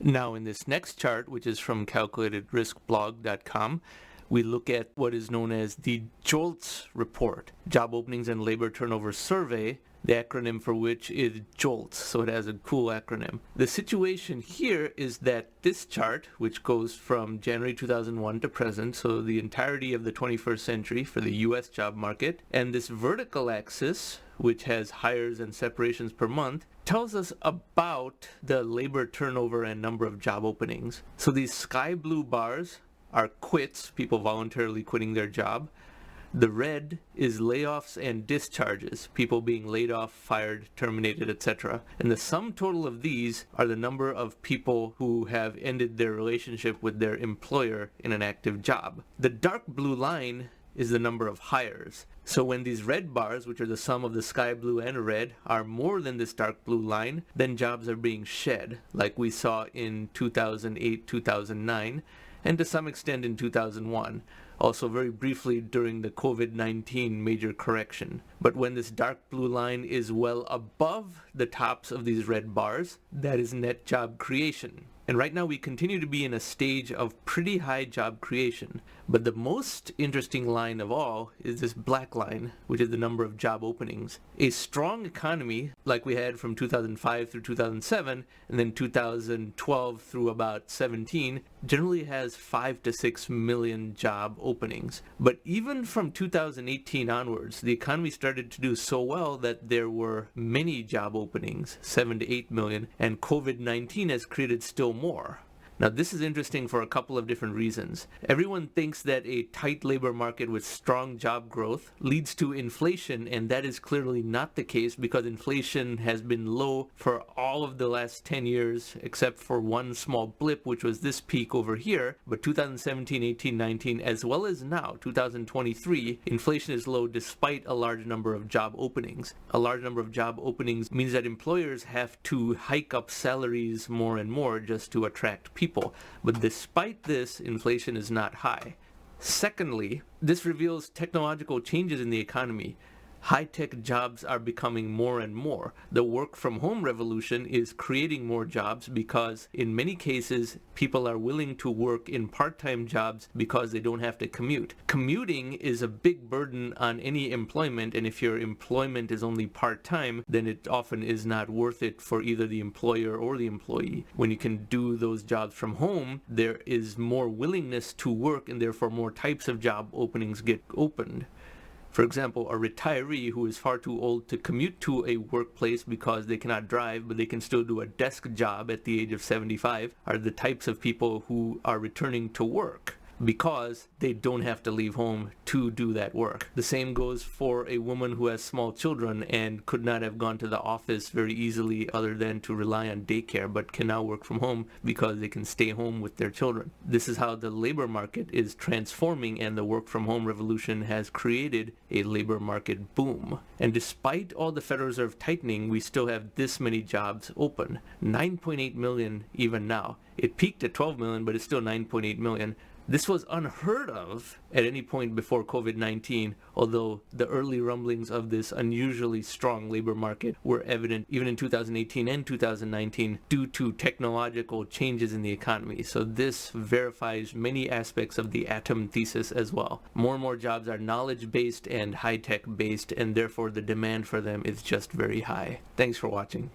Now in this next chart, which is from calculatedriskblog.com, we look at what is known as the JOLTS Report, Job Openings and Labor Turnover Survey, the acronym for which is JOLTS, so it has a cool acronym. The situation here is that this chart, which goes from January 2001 to present, so the entirety of the 21st century for the US job market, and this vertical axis, which has hires and separations per month, tells us about the labor turnover and number of job openings. So these sky blue bars are quits, people voluntarily quitting their job. The red is layoffs and discharges, people being laid off, fired, terminated, etc. And the sum total of these are the number of people who have ended their relationship with their employer in an active job. The dark blue line is the number of hires. So when these red bars, which are the sum of the sky blue and red, are more than this dark blue line, then jobs are being shed, like we saw in 2008, 2009, and to some extent in 2001. Also very briefly during the COVID-19 major correction. But when this dark blue line is well above the tops of these red bars, that is net job creation. And right now we continue to be in a stage of pretty high job creation. But the most interesting line of all is this black line, which is the number of job openings. A strong economy, like we had from 2005 through 2007, and then 2012 through about 17, generally has 5 to 6 million job openings. But even from 2018 onwards, the economy started to do so well that there were many job openings, 7 to 8 million, and COVID-19 has created still more. Now this is interesting for a couple of different reasons. Everyone thinks that a tight labor market with strong job growth leads to inflation, and that is clearly not the case because inflation has been low for all of the last 10 years except for one small blip, which was this peak over here. But 2017, 18, 19, as well as now, 2023, inflation is low despite a large number of job openings. A large number of job openings means that employers have to hike up salaries more and more just to attract people. But despite this, inflation is not high. Secondly, this reveals technological changes in the economy. High-tech jobs are becoming more and more. The work-from-home revolution is creating more jobs because in many cases people are willing to work in part-time jobs because they don't have to commute. Commuting is a big burden on any employment, and if your employment is only part-time, then it often is not worth it for either the employer or the employee. When you can do those jobs from home, there is more willingness to work, and therefore more types of job openings get opened. For example, a retiree who is far too old to commute to a workplace because they cannot drive, but they can still do a desk job at the age of 75, are the types of people who are returning to work because they don't have to leave home to do that work. The same goes for a woman who has small children and could not have gone to the office very easily other than to rely on daycare, but can now work from home because they can stay home with their children. This is how the labor market is transforming, and the work from home revolution has created a labor market boom. And despite all the Federal Reserve tightening, we still have this many jobs open. 9.8 million even now. It peaked at 12 million, but it's still 9.8 million. This was unheard of at any point before COVID-19, although the early rumblings of this unusually strong labor market were evident even in 2018 and 2019 due to technological changes in the economy. So this verifies many aspects of the atom thesis as well. More and more jobs are knowledge-based and high-tech based, and therefore the demand for them is just very high. Thanks for watching.